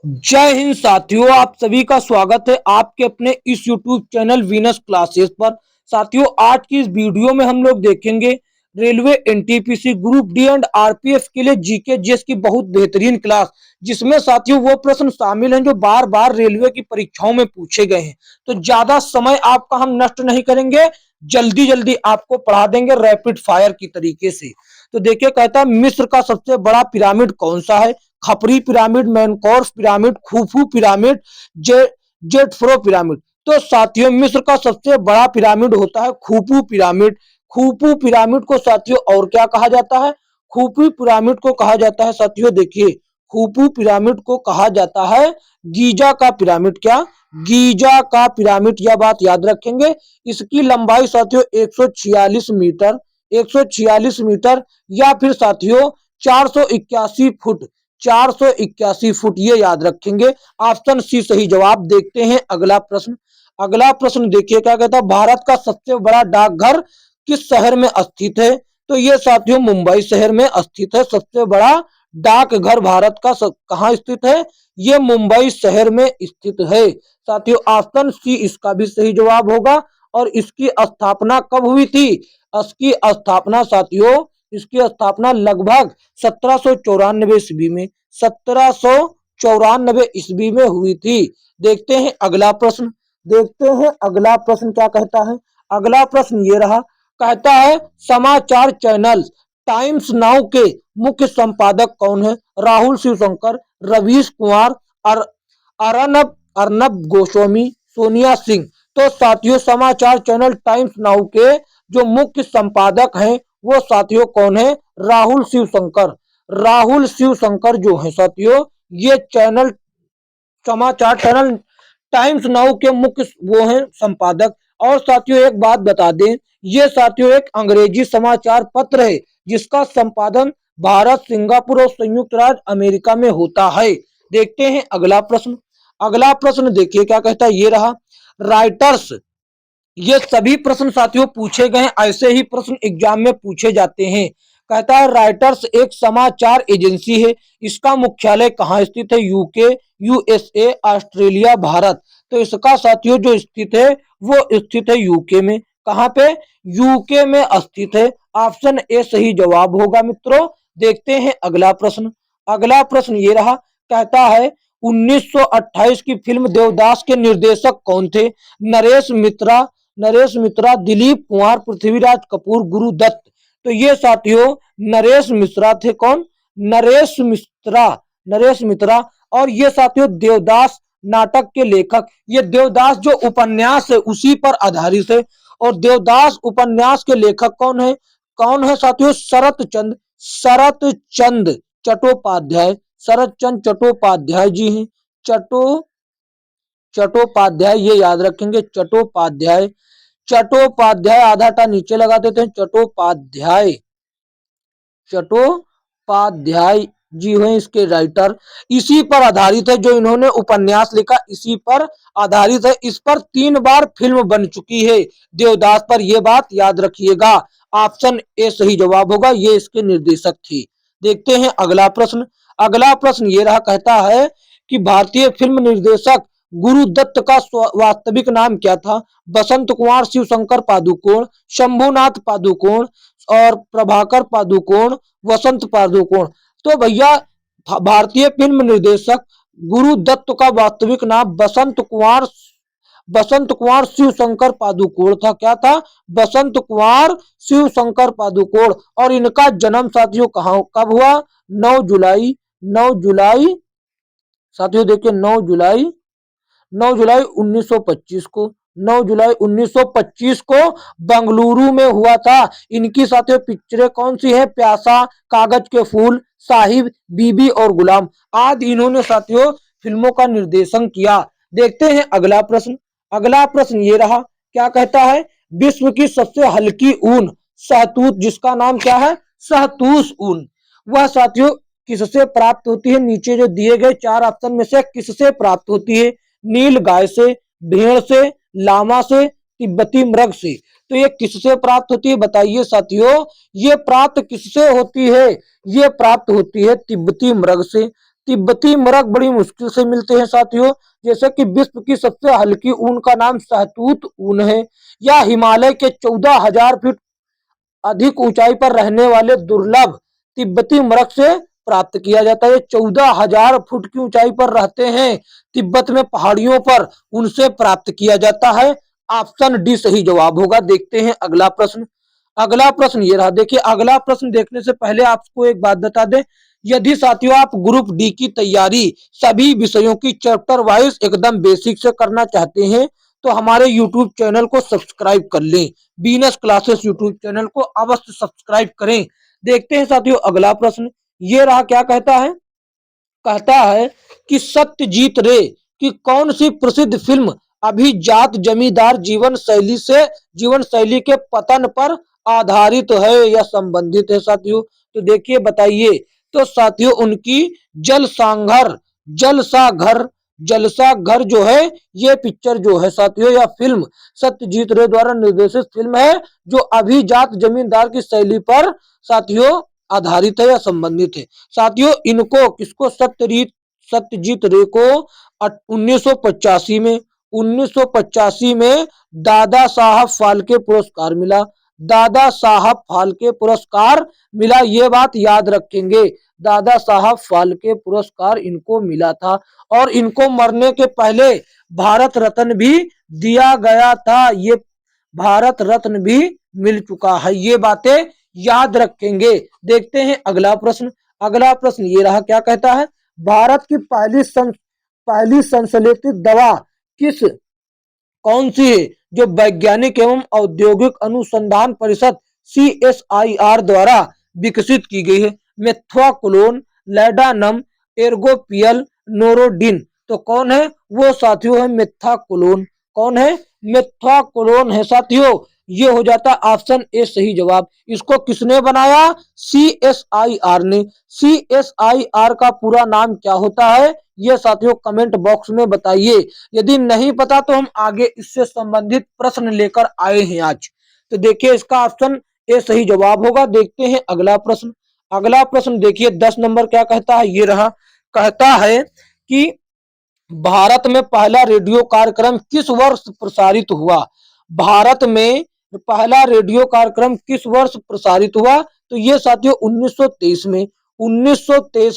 जय हिंद साथियों, आप सभी का स्वागत है आपके अपने इस YouTube चैनल वीनस क्लासेस पर। साथियों, आज की इस वीडियो में हम लोग देखेंगे railway NTPC group D and RPF के लिए जीके जीएस की बहुत बेहतरीन क्लास, जिसमें साथियों वो प्रश्न शामिल हैं जो बार बार रेलवे की परीक्षाओं में पूछे गए हैं। तो ज्यादा समय आपका हम नष्ट नहीं करेंगे, जल्दी जल्दी आपको पढ़ा देंगे रैपिड फायर की तरीके से। तो देखिए, कहता है मिस्र का सबसे बड़ा पिरामिड कौन सा है? खपरी पिरामिड, मैनकॉर्स पिरामिड, खुफू पिरामिड, जे जेटफ्रो पिरामिड। तो साथियों, मिस्र का सबसे बड़ा पिरामिड होता है खुफू पिरामिड। खुफू पिरामिड को साथियों और क्या कहा जाता है? खुफू पिरामिड को कहा जाता है साथियों, देखिए, खुफू पिरामिड को कहा जाता है गीजा का पिरामिड। क्या? गीजा का पिरामिड, यह बात याद रखेंगे। इसकी लंबाई साथियों 146 मीटर, 146 मीटर या फिर साथियों 481 फुट, 481 फुट, ये याद रखेंगे। ऑप्शन सी सही जवाब। देखते हैं अगला प्रश्न। अगला प्रश्न देखिए क्या कहता है, भारत का सबसे बड़ा डाकघर किस शहर में स्थित है? तो ये साथियों मुंबई शहर में स्थित है। सबसे बड़ा डाकघर भारत का कहाँ स्थित है? ये मुंबई शहर में स्थित है साथियों। ऑप्शन सी इसका भी सही जवाब होगा। और इसकी स्थापना कब हुई थी? इसकी स्थापना साथियों, इसकी स्थापना लगभग 1794 ईस्वी में, 1794 ईस्वी में हुई थी। देखते हैं अगला प्रश्न। देखते हैं अगला प्रश्न क्या कहता है। अगला प्रश्न ये रहा, कहता है समाचार चैनल टाइम्स नाउ के मुख्य संपादक कौन है? राहुल शिवशंकर, रवीश कुमार, अर, अर्नब अर्नब गोस्वामी, सोनिया सिंह। तो साथियों, समाचार चैनल टाइम्स नाउ के जो मुख्य संपादक हैं वो साथियों कौन है? राहुल शिवशंकर। राहुल शिवशंकर जो है साथियों, ये चैनल, समाचार चैनल टाइम्स नाउ के मुख्य वो हैं संपादक। और साथियों एक बात बता दें, ये साथियों एक अंग्रेजी समाचार पत्र है जिसका संपादन भारत, सिंगापुर और संयुक्त राज्य अमेरिका में होता है। देखते हैं अगला प्रश्न। अगला प्रश्न देखिए क्या कहता है, ये रहा, राइटर्स, ये सभी प्रश्न साथियों पूछे गए हैं, ऐसे ही प्रश्न एग्जाम में पूछे जाते हैं। कहता है राइटर्स एक समाचार एजेंसी है, इसका मुख्यालय कहाँ स्थित है? UK, USA, Australia, Bharat. तो इसका साथियों जो स्थित है वो स्थित है यूके में। कहाँ पे? यूके में स्थित है। ऑप्शन ए सही जवाब होगा मित्रों। देखते हैं अगला प्रश्न। अगला प्रश्न ये रहा, कहता है 1928 की फिल्म देवदास के निर्देशक कौन थे? नरेश मित्रा, नरेश मिश्रा, दिलीप कुमार, पृथ्वीराज कपूर, गुरुदत्त। तो ये साथियों नरेश मिश्रा थे। कौन? नरेश मिश्रा, नरेश मिश्रा। और ये साथियों देवदास नाटक के लेखक, ये देवदास जो उपन्यास है उसी पर आधारित है। और देवदास उपन्यास के लेखक कौन है? कौन है साथियों? शरत चंद, शरत चंद चट्टोपाध्याय, शरत चंद चट्टोपाध्याय जी हैं। चट्टोपाध्याय, ये याद रखेंगे, चट्टोपाध्याय। चट्टोपाध्याय आधा टा नीचे लगा देते हैं, चट्टोपाध्याय, चट्टोपाध्याय जी हैं इसके राइटर। इसी पर आधारित है, जो इन्होंने उपन्यास लिखा इसी पर आधारित है। इस पर 3 बार फिल्म बन चुकी है देवदास पर, यह बात याद रखिएगा। ऑप्शन ए सही जवाब होगा, ये इसके निर्देशक थे। देखते हैं अगला प्रश्न। अगला प्रश्न ये रहा, कहता है कि भारतीय फिल्म निर्देशक गुरुदत्त का वास्तविक नाम क्या था? बसंत कुमार शिवशंकर पादुकोण, शंभुनाथ पादुकोण और प्रभाकर पादुकोण, वसंत पादुकोण। तो भैया भारतीय फिल्म निर्देशक गुरुदत्त का वास्तविक नाम बसंत कुमार शिवशंकर पादुकोण था। क्या था? बसंत कुमार शिवशंकर पादुकोण। और इनका जन्म साथियों कहाँ कब हुआ? 9 जुलाई, 9 जुलाई साथियों देखिए, 9 जुलाई, 9 जुलाई 1925 को, 9 जुलाई 1925 को बंगलुरु में हुआ था। इनकी साथियों पिक्चरें कौन सी हैं? प्यासा, कागज के फूल, साहिब, बीबी और गुलाम आदि इन्होंने साथियों फिल्मों का निर्देशन किया। देखते हैं अगला प्रश्न। अगला प्रश्न ये रहा, क्या कहता है? विश्व की सबसे हल्की ऊन शहतूत, जिसका नाम क्या है? शहतूश ऊन। वह साथियों किससे प्राप्त होती है? नीचे जो दिए गए 4 ऑप्शन में से किससे प्राप्त होती है? नील गाय से, भेड़ से, लामा से, तिब्बती मृग से। तो ये किससे प्राप्त होती है बताइए साथियों? ये प्राप्त किससे होती है? ये प्राप्त होती है तिब्बती मृग से। तिब्बती मरक बड़ी मुश्किल से मिलते हैं साथियों, जैसे कि विश्व की सबसे हल्की ऊन का नाम शहतूत ऊन है, या हिमालय के 14,000 फीट अधिक ऊंचाई पर रहने वाले दुर्लभ तिब्बती मरक से प्राप्त किया जाता है। 14,000 फुट की ऊंचाई पर रहते हैं, तिब्बत में पहाड़ियों पर, उनसे प्राप्त किया जाता है। ऑप्शन डी सही जवाब होगा। देखते हैं अगला प्रश्न। अगला प्रश्न ये रहा। देखिए, अगला प्रश्न देखने से पहले आपको एक बात बता दें, यदि साथियों आप ग्रुप डी की तैयारी सभी विषयों की चैप्टर वाइज एकदम बेसिक से करना चाहते हैं तो हमारे यूट्यूब चैनल को सब्सक्राइब कर लें। बीनस क्लासेस यूट्यूब चैनल को अवश्य सब्सक्राइब करें। देखते हैं साथियों अगला प्रश्न ये रहा। क्या कहता है? कहता है कि सत्यजीत रे की कौन सी प्रसिद्ध फिल्म अभिजात जमींदार जीवन शैली के पतन पर आधारित है या संबंधित है साथियों? तो देखिए बताइए। तो साथियों उनकी जलसाघर जलसाघर जलसाघर जो है ये पिक्चर जो है साथियों या फिल्म सत्यजीत रे द्वारा निर्देशित फिल्म है जो अभिजात जमींदार की शैली पर साथियों आधारित है या संबंधित है। साथियों इनको किसको सत्यजीत रे को 1985 में दादा साहब फाल्के पुरस्कार मिला। दादा साहब फाल्के पुरस्कार मिला, ये बात याद रखेंगे। दादा साहब फाल्के पुरस्कार इनको मिला था और इनको मरने के पहले भारत रत्न भी दिया गया था। ये भारत रत्न भी मिल चुका है, ये बातें याद रखेंगे। देखते हैं अगला प्रश्न। अगला प्रश्न ये रहा। क्या कहता है? भारत की पहली संश्लेषित दवा कौन सी है जो वैज्ञानिक एवं औद्योगिक अनुसंधान परिषद CSIR द्वारा विकसित की गई है? मेथ्वाक्लोन, लैडानम, एर्गोपियल, नोरोडिन। तो कौन है वो साथियों? है मेथ्वाक्लोन। कौन है? मेथ्वाक्लोन है साथियों। ये हो जाता ऑप्शन ए सही जवाब। इसको किसने बनाया? CSIR ने। CSIR का पूरा नाम क्या होता है ये साथियों कमेंट बॉक्स में बताइए। यदि नहीं पता तो हम आगे इससे संबंधित प्रश्न लेकर आए हैं आज। तो देखिए इसका ऑप्शन ए सही जवाब होगा। देखते हैं अगला प्रश्न। अगला प्रश्न देखिए 10 नंबर क्या कहता है? ये रहा। कहता है कि भारत में पहला रेडियो कार्यक्रम किस वर्ष प्रसारित हुआ? भारत में पहला रेडियो कार्यक्रम किस वर्ष प्रसारित हुआ? तो ये साथियों 1923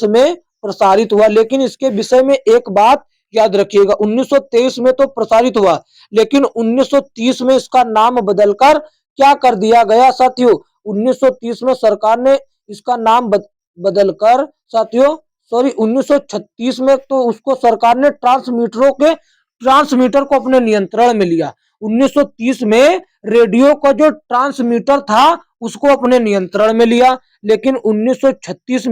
में प्रसारित हुआ। लेकिन इसके विषय में एक बात याद रखिएगा, 1923 में तो प्रसारित हुआ लेकिन 1930 में इसका नाम बदलकर क्या कर दिया गया साथियों? 1930 में सरकार ने इसका नाम बदलकर साथियों 1936 में तो उसको सरकार ने ट्रांसमीटर को अपने नियंत्रण में लिया। 1930 में रेडियो का जो ट्रांसमीटर था उसको अपने नियंत्रण में लिया, लेकिन 1936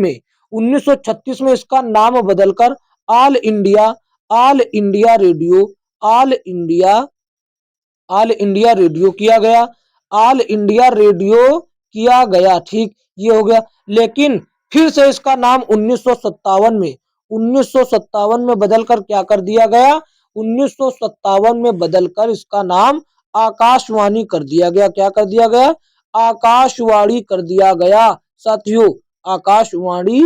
में इसका नाम बदलकर ऑल इंडिया रेडियो किया गया। ऑल इंडिया रेडियो किया गया, ठीक ये हो गया। लेकिन फिर से इसका नाम 1957 में बदलकर क्या कर दिया गया? 1957 में बदलकर इसका नाम आकाशवाणी कर दिया गया। क्या कर दिया गया? आकाशवाणी कर दिया गया साथियों, आकाशवाणी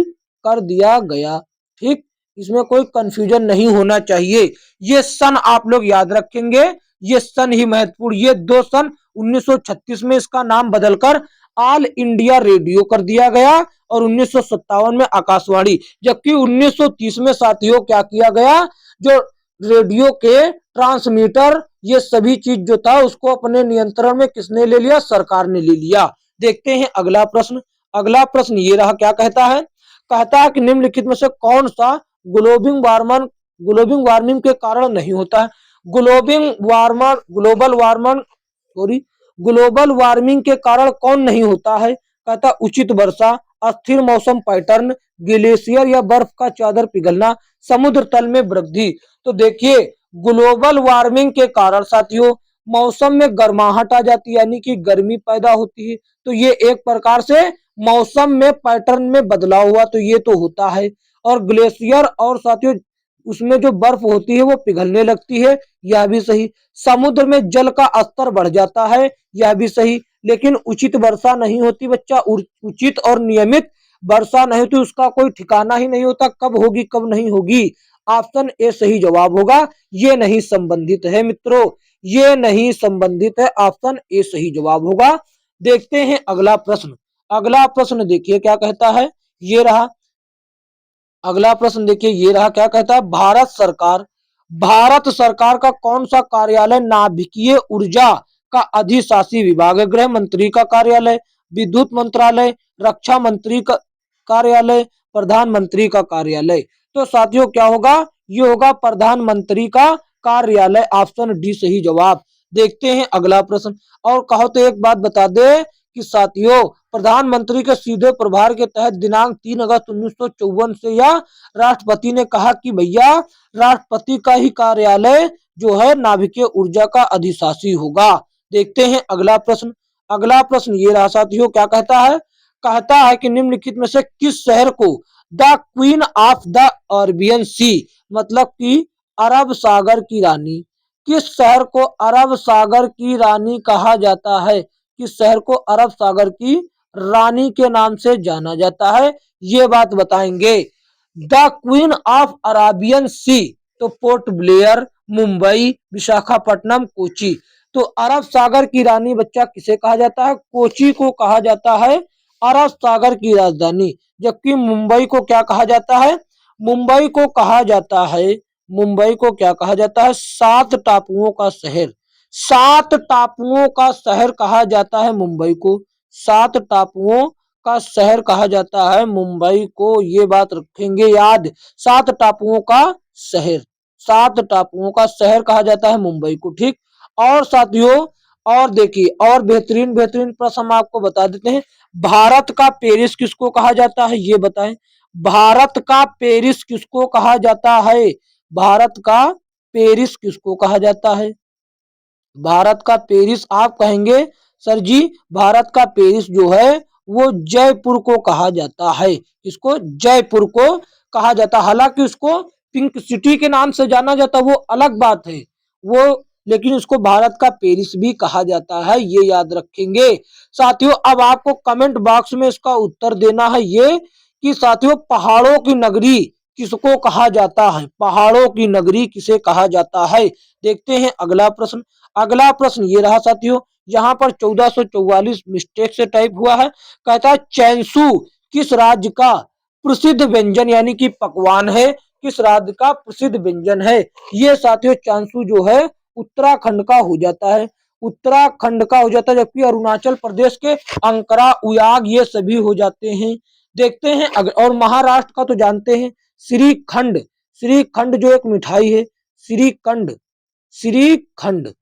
कर दिया गया। ठीक, इसमें कोई कंफ्यूजन नहीं होना चाहिए। ये सन आप लोग याद रखेंगे, ये सन ही महत्वपूर्ण। ये दो सन 1936 में इसका नाम बदलकर ऑल इंडिया रेडियो कर दिया गया और 1957 में आकाशवाणी। जबकि 1930 में साथियों क्या किया गया? जो रेडियो के ट्रांसमीटर ये सभी चीज जो था उसको अपने नियंत्रण में किसने ले लिया? सरकार ने ले लिया। देखते हैं अगला प्रश्न। अगला प्रश्न ये रहा। क्या कहता है? कहता है कि निम्नलिखित में से कौन सा ग्लोबल वार्मिंग के कारण नहीं होता है? ग्लोबल वार्मिंग के कारण कौन नहीं होता है? कहता उचित वर्षा, अस्थिर मौसम पैटर्न, ग्लेशियर या बर्फ का चादर पिघलना, समुद्र तल में वृद्धि। तो देखिए ग्लोबल वार्मिंग के कारण साथियों मौसम में गर्माहट आ जाती है, यानी कि गर्मी पैदा होती है। तो ये एक प्रकार से मौसम में पैटर्न में बदलाव हुआ, तो ये तो होता है। और ग्लेशियर और साथियों उसमें जो बर्फ होती है वो पिघलने लगती है, यह भी सही। समुद्र में जल का स्तर बढ़ जाता है, यह भी सही। लेकिन उचित वर्षा नहीं होती बच्चा। उचित और नियमित वर्षा नहीं तो उसका कोई ठिकाना ही नहीं होता, कब होगी कब नहीं होगी। ऑप्शन ए सही जवाब होगा। ये नहीं संबंधित है मित्रों, ये नहीं संबंधित है, ऑप्शन ए सही जवाब होगा। देखते हैं अगला प्रश्न। अगला प्रश्न देखिए क्या कहता है, ये रहा अगला प्रश्न। देखिए ये रहा, क्या कहता है, भारत सरकार का कौन सा कार्यालय नाभिकीय ऊर्जा का अधिशासी विभाग है? गृह मंत्री का कार्यालय, विद्युत मंत्रालय, रक्षा मंत्री का कार्यालय, प्रधानमंत्री का कार्यालय। तो साथियों क्या होगा, ये होगा प्रधानमंत्री का कार्यालय, ऑप्शन डी सही जवाब। देखते हैं अगला प्रश्न। और कहो तो एक बात बता दे कि साथियों प्रधानमंत्री के सीधे प्रभार के तहत दिनांक 3 अगस्त 1954 से यह राष्ट्रपति ने कहा कि भैया राष्ट्रपति का ही कार्यालय जो है नाभिकीय ऊर्जा का अधिशासी होगा। देखते हैं अगला प्रश्न। अगला प्रश्न ये रहा साथियों, क्या कहता है कि निम्नलिखित में से किस शहर को the Queen of the Arabian Sea, मतलब कि अरब सागर की रानी, किस शहर को अरब सागर की रानी कहा जाता है? किस शहर को अरब सागर की रानी के नाम से जाना जाता है, ये बात बताएंगे। द क्वीन ऑफ अराबियन सी, तो पोर्ट ब्लेयर, मुंबई, विशाखापट्टनम, कोची। तो अरब सागर की रानी बच्चा किसे कहा जाता है? कोची को कहा जाता है अरब सागर की राजधानी। जबकि मुंबई को क्या कहा जाता है? मुंबई को कहा जाता है, मुंबई को क्या कहा जाता है? 7 टापुओं का शहर, 7 टापुओं का शहर कहा जाता है मुंबई को, 7 टापुओं का शहर कहा जाता है मुंबई को, ये बात रखेंगे याद। 7 टापुओं का शहर, 7 टापुओं का शहर कहा जाता है मुंबई को, ठीक। और साथियों और देखिए और बेहतरीन बेहतरीन प्रश्न हम आपको बता देते हैं। भारत का पेरिस किसको कहा जाता है, ये बताएं। भारत का पेरिस किसको कहा जाता है? भारत का पेरिस किसको कहा जाता है? भारत का पेरिस आप कहेंगे सर जी भारत का पेरिस जो है वो जयपुर को कहा जाता है। इसको जयपुर को कहा जाता है, हालांकि उसको पिंक सिटी के नाम से जाना जाता वो अलग बात है वो, लेकिन इसको भारत का पेरिस भी कहा जाता है, ये याद रखेंगे। साथियों अब आपको कमेंट बॉक्स में इसका उत्तर देना है ये कि साथियों पहाड़ों की नगरी किसको कहा जाता है? पहाड़ों की नगरी किसे कहा जाता है? देखते हैं अगला प्रश्न। अगला प्रश्न ये रहा साथियों, यहाँ पर 1444 मिस्टेक से टाइप हुआ है। कहता है चैंसू किस राज्य का प्रसिद्ध व्यंजन यानी कि पकवान है? किस राज्य का प्रसिद्ध व्यंजन है? ये साथियों चांसू जो है उत्तराखंड का हो जाता है, उत्तराखंड का हो जाता है, जबकि अरुणाचल प्रदेश के अंकरा उयाग ये सभी हो जाते हैं। देखते हैं और महाराष्ट्र का तो जानते हैं श्रीखंड, श्रीखंड जो एक मिठाई है, श्रीखंड, श्रीखंड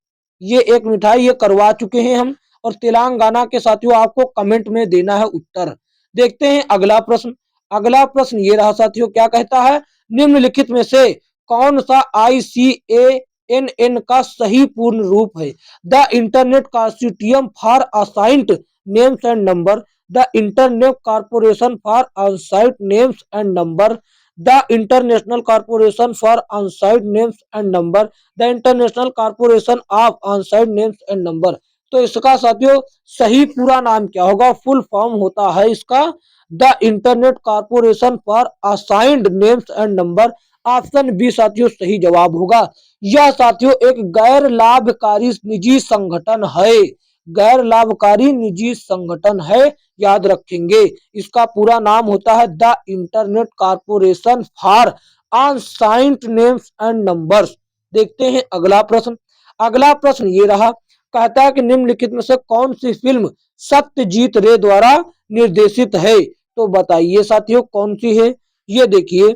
ये एक मिठाई ये करवा चुके हैं हम। और तेलंगाना के साथियों आपको कमेंट में देना है उत्तर। देखते हैं अगला प्रश्न। अगला प्रश्न ये रहा साथियों, क्या कहता है निम्नलिखित में से कौन सा ICANN का सही पूर्ण रूप है? The internet consortium for assigned names and number, the internet corporation for unsigned names and number, the international corporation for unsigned names and number, the international corporation of unsigned names and number. तो इसका साथियों सही पूरा नाम क्या होगा? Full form होता है इसका the internet corporation for assigned names and number. Option B साथियों सही जवाब होगा। यह साथियों एक गैर लाभकारी निजी संगठन है, गैर लाभकारी निजी संगठन है, याद रखेंगे। इसका पूरा नाम होता है the internet corporation for unsigned names and numbers. देखते हैं अगला प्रश्न। अगला प्रश्न ये रहा, कहता है कि निम्नलिखित में से कौन सी फिल्म सत्यजीत रे द्वारा निर्देशित है? तो बताइए साथियों कौन सी है? ये देखिए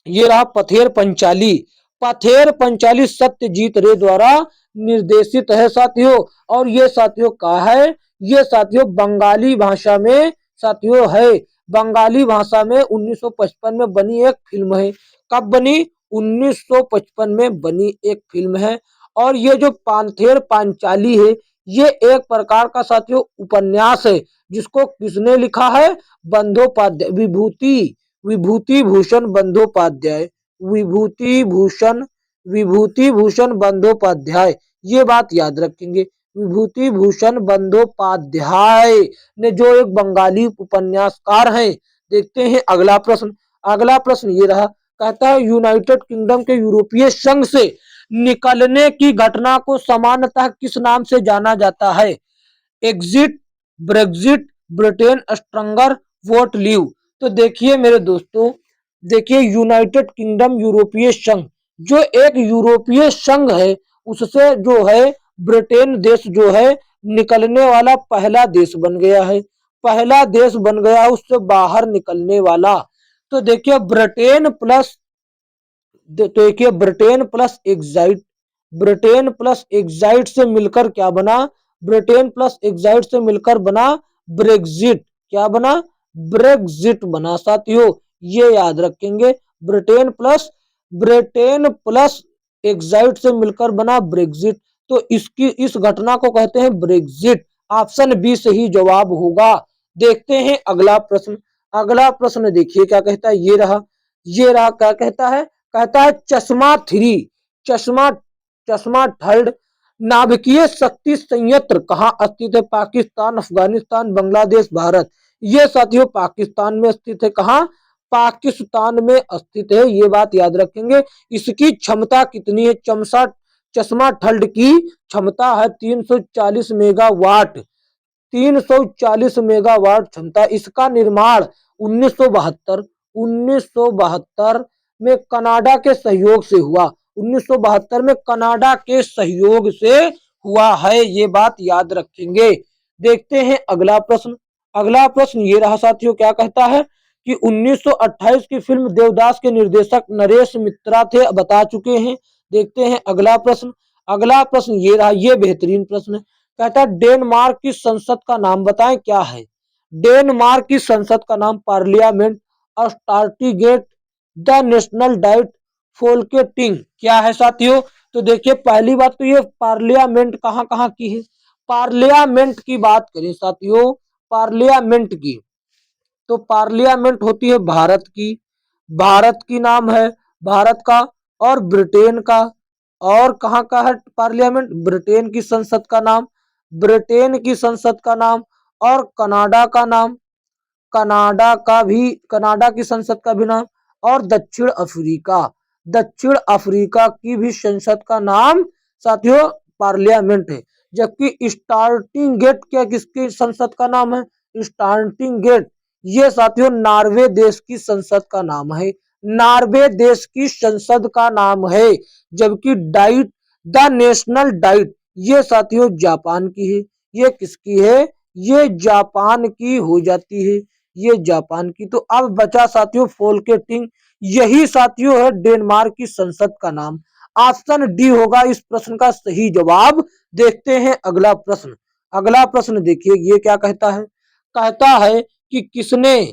ये रहा पथेर पंचाली, पथेर पंचाली सत्यजीत रे द्वारा निर्देशित है साथियों। और ये साथियों का है, ये साथियों बंगाली भाषा में साथियों है, बंगाली भाषा में 1955 में बनी एक फिल्म है। कब बनी? 1955 में बनी एक फिल्म है। और ये जो पांथेर पांचाली है ये एक प्रकार का साथियों उपन्यास है, जिसको किसने लिखा है? बंदोपाध्याय, विभूति विभूति भूषण बंदोपाध्याय, विभूति भूषण, विभूति भूषण बंदोपाध्याय, ये बात याद रखेंगे। विभूति भूषण बंदोपाध्याय ने जो एक बंगाली उपन्यासकार हैं देखते हैं अगला प्रश्न। अगला प्रश्न ये रहा, कहता है यूनाइटेड किंगडम के यूरोपीय संघ से निकलने की घटना को सामान्यतः किस नाम से जाना जाता है? Exit, Brexit, Britain stronger, vote leave. तो देखिए मेरे दोस्तों, देखिए यूनाइटेड किंगडम यूरोपीय संघ, जो एक यूरोपीय संघ है उससे जो है ब्रिटेन देश जो है निकलने वाला पहला देश बन गया है, पहला देश बन गया उससे बाहर निकलने वाला। तो देखिए ब्रिटेन प्लस, तो देखिए Britain plus excite, Britain plus excite से मिलकर क्या बना? ब्रिटेन प्लस एग्जाइट से मिलकर बना ब्रेग्जिट। क्या बना? ब्रेग्जिट बना साथियों, ये याद रखेंगे। Britain plus, Britain plus excite से मिलकर बना ब्रेग्जिट। तो इसकी इस घटना को कहते हैं ब्रेग्जिट। ऑप्शन बी सही जवाब होगा। देखते हैं अगला प्रश्न। अगला प्रश्न देखिए क्या कहता है, ये रहा, ये रहा, क्या कहता है? कहता है चश्मा थ्री, चश्मा, चश्मा थर्ड नाभिकीय शक्ति संयंत्र कहाँ स्थित है? पाकिस्तान, अफगानिस्तान, बांग्लादेश, भारत। ये साथियों पाकिस्तान में स्थित है। कहाँ? पाकिस्तान में स्थित है, ये बात याद रखेंगे। इसकी क्षमता कितनी है? चश्मा थर्ड की क्षमता है 340 मेगावाट, 340 मेगावाट क्षमता। इसका निर्माण 1972, 1972 में कनाडा के सहयोग से हुआ, 1972 में कनाडा के सहयोग से हुआ है, ये बात याद रखेंगे। देखते हैं अगला प्रश्न। अगला प्रश्न ये रहा साथियों, क्या कहता है कि 1928 की फिल्म देवदास के निर्देशक नरेश मित्रा थे, बता चुके हैं। देखते हैं अगला प्रश्न। अगला प्रश्न ये रहा, ये बेहतरीन प्रश्न है। कहता है डेनमार्क की संसद का नाम बताएं, क्या है? डेनमार्क की संसद का नाम पार्लियामेंट, स्टार्टिगेट, द नेशनल डाइट, फोल्केटिंग। क्या है साथियों? तो देखिए पहली बात तो ये पार्लियामेंट कहाँ कहाँ की है? पार्लियामेंट की बात करें साथियों, पार्लियामेंट की, तो पार्लियामेंट होती है भारत की, भारत की नाम है, भारत का, और ब्रिटेन का। और कहाँ का है पार्लियामेंट? ब्रिटेन की संसद का नाम, ब्रिटेन की संसद का नाम, और कनाडा का नाम, कनाडा का भी, कनाडा की संसद का भी नाम, और दक्षिण अफ्रीका, दक्षिण अफ्रीका की भी संसद का नाम साथियों पार्लियामेंट है। जबकि स्टार्टिंग गेट क्या किसकी संसद का नाम है? स्टार्टिंग गेट, ये साथियों नॉर्वे देश की संसद का नाम है, नॉर्वे देश की संसद का नाम है। जबकि डाइट, द नेशनल डाइट, ये साथियों जापान की है। ये किसकी है? ये जापान की हो जाती है, ये जापान की। तो अब बचा साथियों फोल्केटिंग, यही साथियों है डेनमार्क की संसद का नाम। ऑप्शन डी होगा इस प्रश्न का सही जवाब। देखते हैं अगला प्रश्न। अगला प्रश्न देखिए ये क्या कहता है? कहता है कि किसने,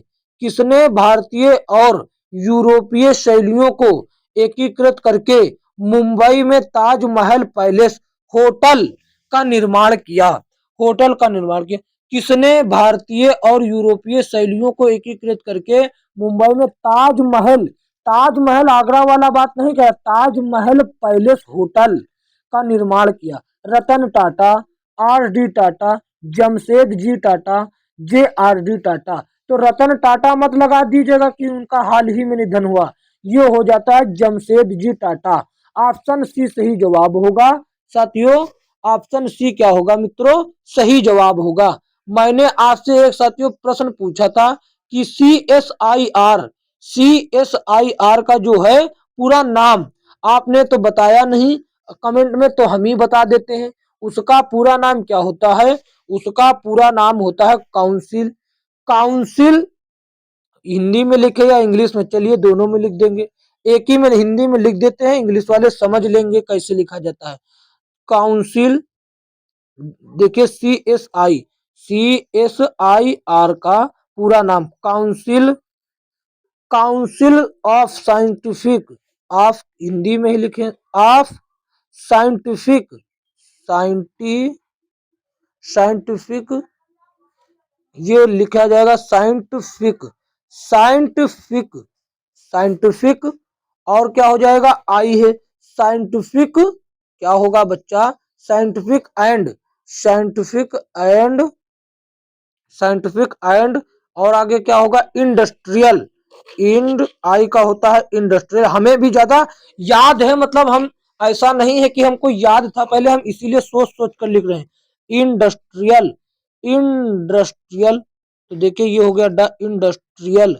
किसने भारतीय और यूरोपीय शैलियों को एकीकृत करके मुंबई में ताजमहल पैलेस होटल का निर्माण किया? होटल का निर्माण किया किसने? भारतीय और यूरोपीय शैलियों को एकीकृत करके मुंबई में ताजमहल, ताजमहल आगरा वाला बात नहीं कह, ताजमहल पैलेस होटल का निर्माण किया। Ratan Tata, R D Tata, Jamshed ji Tata, J R D Tata. तो रतन टाटा मत लगा दीजिएगा कि उनका हाल ही में निधन हुआ, ये हो जाता है जमशेद जी टाटा। ऑप्शन सी सही जवाब होगा साथियों। ऑप्शन सी क्या होगा मित्रों? सही जवाब होगा। मैंने आपसे एक साथियों प्रश्न पूछा था कि CSIR, CSIR का जो है पूरा नाम आपने तो बताया नहीं, कमेंट में तो हम ही बता देते हैं। उसका पूरा नाम क्या होता है? उसका पूरा नाम होता है काउंसिल, काउंसिल। हिंदी में लिखे या इंग्लिश में? चलिए दोनों में लिख देंगे, एक ही में हिंदी में लिख देते हैं, इंग्लिश वाले समझ लेंगे कैसे लिखा जाता है। काउंसिल, देखिए CSIR का पूरा नाम council, council of scientific, of Hindi में ही लिखे, ऑफ साइंटिफिक, साइंटिफिक, ये लिखा जाएगा साइंटिफिक, साइंटिफिक, साइंटिफिक। और क्या हो जाएगा? आई है साइंटिफिक, क्या होगा बच्चा? Scientific and, scientific and, scientific and और आगे क्या होगा, इंडस्ट्रियल, इंड आई का होता है इंडस्ट्रियल। हमें भी ज्यादा याद है, मतलब हम ऐसा नहीं है कि हमको याद था पहले, हम इसीलिए सोच सोच कर लिख रहे हैं। इंडस्ट्रियल, इंडस्ट्रियल, तो देखिए ये हो गया द इंडस्ट्रियल,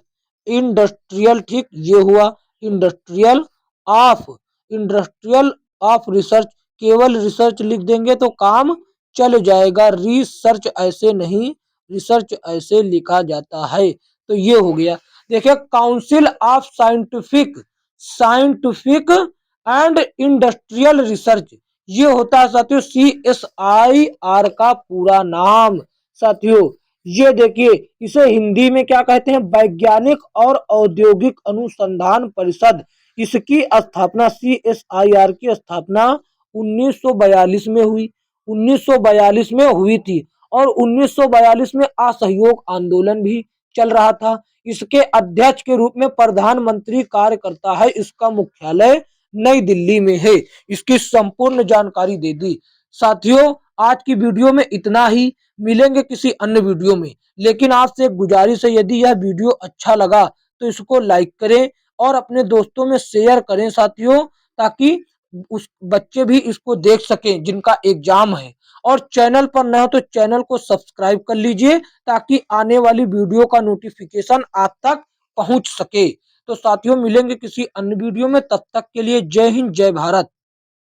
इंडस्ट्रियल, ठीक, ये हुआ industrial of, industrial of research. केवल रिसर्च लिख देंगे तो काम चल जाएगा, रिसर्च ऐसे नहीं, रिसर्च ऐसे लिखा जाता है। तो ये हो गया। देखिए council of scientific, scientific and industrial research, ये होता है साथियों CSIR का पूरा नाम। साथियों ये देखिए, इसे हिंदी में क्या कहते हैं, वैज्ञानिक और औद्योगिक अनुसंधान परिषद। इसकी स्थापना, CSIR की स्थापना 1942 में हुई, 1942 में हुई थी। और 1942 में असहयोग आंदोलन भी चल रहा था। इसके अध्यक्ष के रूप में प्रधानमंत्री कार्य करता है। इसका मुख्यालय नई दिल्ली में है। इसकी संपूर्ण जानकारी दे दी। साथियों आज की वीडियो में इतना ही, मिलेंगे किसी अन्य वीडियो में। लेकिन आपसे एक गुजारिश है, यदि यह वीडियो अच्छा लगा तो इसको लाइक करें और अपने दोस्तों में शेयर करें साथियों, ताकि उस बच्चे भी इसको देख सकें जिनका एग्जाम है। और चैनल पर नए हो तो चैनल को सब्सक्राइब कर लीजिए, ताकि आने वाली वीडियो का नोटिफिकेशन आप तक पहुंच सके। तो साथियों मिलेंगे किसी अन्य वीडियो में, तब तक के लिए जय हिंद जय भारत।